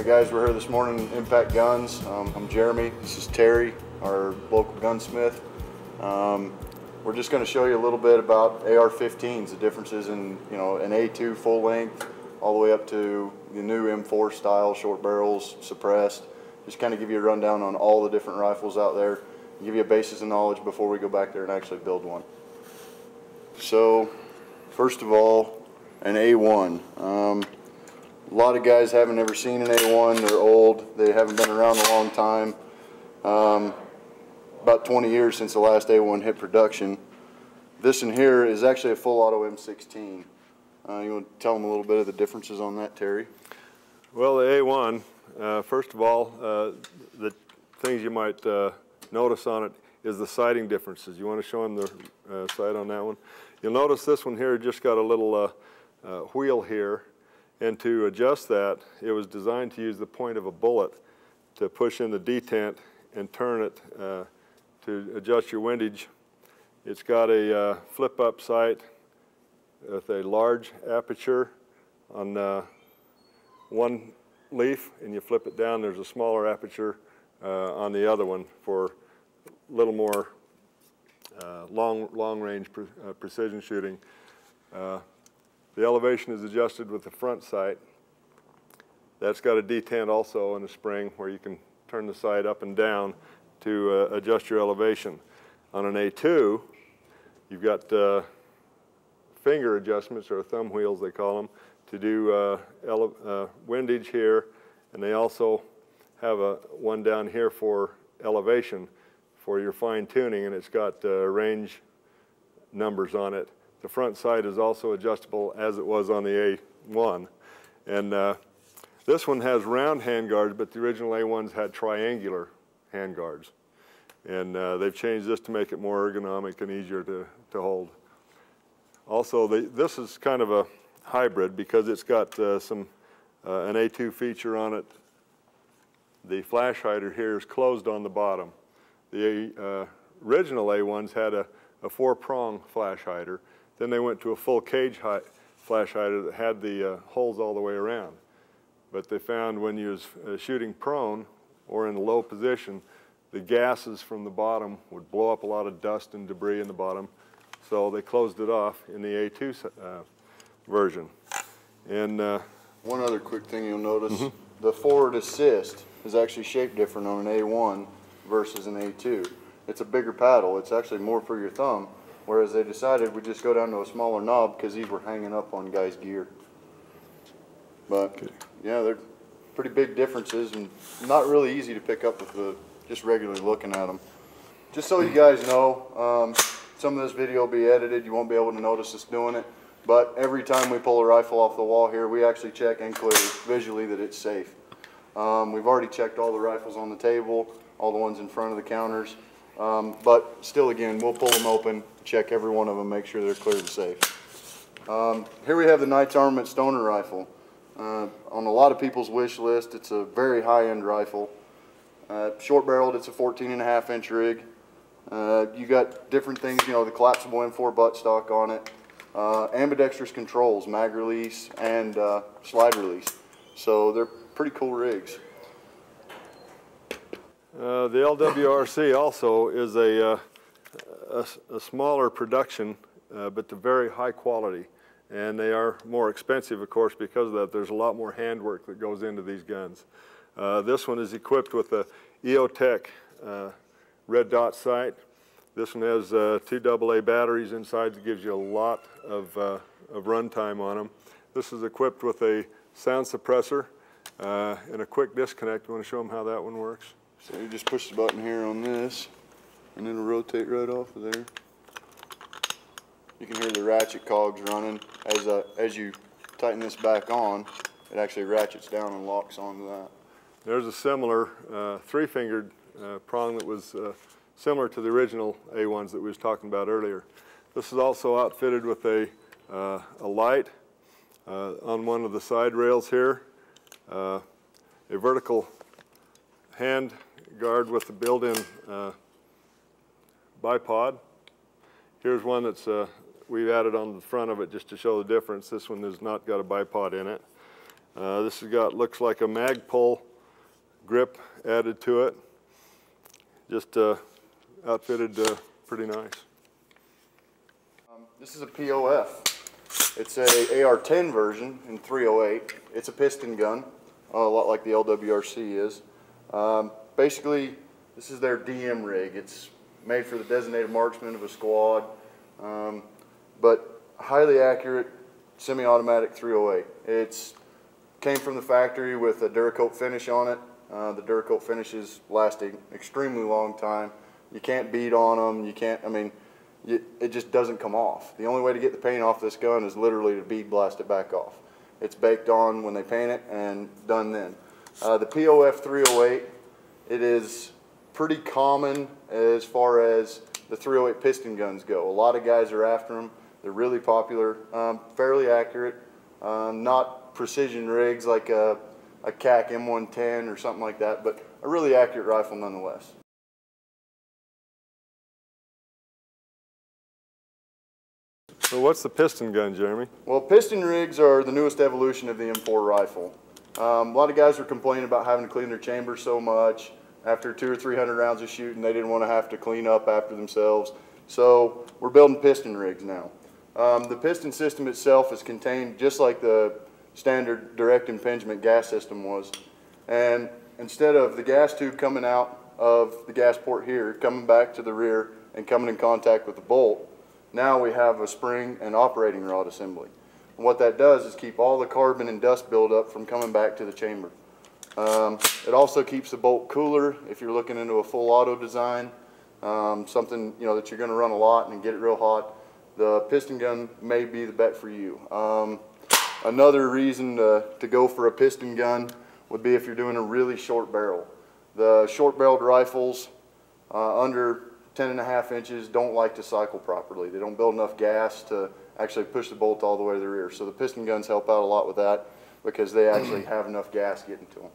guys, we're here this morning, Impact Guns. I'm Jeremy, this is Terry, our local gunsmith. We're just going to show you a little bit about AR15s, the differences in, an A2 full length, all the way up to the new M4 style, short barrels, suppressed. Just kind of give you a rundown on all the different rifles out there, give you a basis of knowledge before we go back there and actually build one. So, first of all, an A1. A lot of guys haven't ever seen an A1. They're old. They haven't been around a long time. About 20 years since the last A1 hit production. This in here is actually a full auto M16. You want to tell them a little bit of the differences on that, Terry? Well, the A1, first of all, the things you might notice on it is the sighting differences. You want to show them the sight on that one? You'll notice this one here just got a little wheel here. And to adjust that, it was designed to use the point of a bullet to push in the detent and turn it to adjust your windage. It's got a flip-up sight with a large aperture on one leaf, and you flip it down, there's a smaller aperture on the other one for a little more long-range precision shooting. The elevation is adjusted with the front sight. That's got a detent also and a spring where you can turn the sight up and down to adjust your elevation. On an A2, you've got finger adjustments, or thumb wheels they call them, to do windage here, and they also have one down here for elevation for your fine tuning, and it's got range numbers on it. The front sight is also adjustable as it was on the A1. And this one has round handguards, but the original A1s had triangular handguards. And they've changed this to make it more ergonomic and easier to hold. Also, this is kind of a hybrid because it's got an A2 feature on it. The flash hider here is closed on the bottom. The original A1s had a 4-prong flash hider. Then they went to a full cage flash hider that had the holes all the way around. But they found when you was shooting prone or in a low position, the gases from the bottom would blow up a lot of dust and debris in the bottom. So they closed it off in the A2 version. And one other quick thing you'll notice, the forward assist is actually shaped different on an A1 versus an A2. It's a bigger paddle. It's actually more for your thumb. Whereas they decided we'd just go down to a smaller knob because these were hanging up on guys' gear. But yeah, they're pretty big differences and not really easy to pick up with just regularly looking at them. Just so you guys know, some of this video will be edited. You won't be able to notice us doing it. But every time we pull a rifle off the wall here, we actually check and clear visually that it's safe. We've already checked all the rifles on the table, all the ones in front of the counters. But still, again, we'll pull them open, check every one of them, make sure they're clear and safe. Here we have the Knight's Armament Stoner rifle. On a lot of people's wish list, it's a very high-end rifle. Short-barreled, it's a 14.5-inch rig. You got different things, the collapsible M4 buttstock on it. Ambidextrous controls, mag release and slide release. So they're pretty cool rigs. The LWRC also is a smaller production, but they're very high quality. And they are more expensive, of course, because of that. There's a lot more handwork that goes into these guns. This one is equipped with a EOTech red dot sight. This one has 2 AA batteries inside that gives you a lot of run time on them. This is equipped with a sound suppressor and a quick disconnect. You want to show them how that one works? So you just push the button here on this, and it'll rotate right off of there. You can hear the ratchet cogs running. As you tighten this back on, it actually ratchets down and locks onto that. There's a similar 3-fingered prong that was similar to the original A1s that we was talking about earlier. This is also outfitted with a light on one of the side rails here, a vertical hand guard with the built-in bipod. Here's one that's we've added on the front of it just to show the difference. This one has not got a bipod in it. This has got, looks like a Magpul grip added to it. Just outfitted pretty nice. This is a POF. It's a AR10 version in 308. It's a piston gun, a lot like the LWRC is. Basically, this is their DM rig. It's made for the designated marksman of a squad, but highly accurate semi-automatic 308. It's came from the factory with a Duracoat finish on it. The Duracoat finishes last an extremely long time. You can't beat on them. You can't, I mean, it just doesn't come off. The only way to get the paint off this gun is literally to bead blast it back off. It's baked on when they paint it and done then. The POF 308, it is pretty common as far as the 308 piston guns go. A lot of guys are after them. They're really popular, fairly accurate, not precision rigs like a CAC M110 or something like that, but a really accurate rifle nonetheless. So what's the piston gun, Jeremy? Well, piston rigs are the newest evolution of the M4 rifle. A lot of guys were complaining about having to clean their chamber so much. After 200 or 300 rounds of shooting, they didn't want to have to clean up after themselves. So we're building piston rigs now. The piston system itself is contained just like the standard direct impingement gas system was. And instead of the gas tube coming out of the gas port here, coming back to the rear and coming in contact with the bolt, now we have a spring and operating rod assembly. And what that does is keep all the carbon and dust buildup from coming back to the chamber. It also keeps the bolt cooler if you're looking into a full auto design, something that you're going to run a lot and get it real hot. The piston gun may be the bet for you. Another reason to go for a piston gun would be if you're doing a really short barrel. The short barreled rifles under 10.5 inches don't like to cycle properly. They don't build enough gas to actually push the bolt all the way to the rear. So the piston guns help out a lot with that because they actually have enough gas getting to them.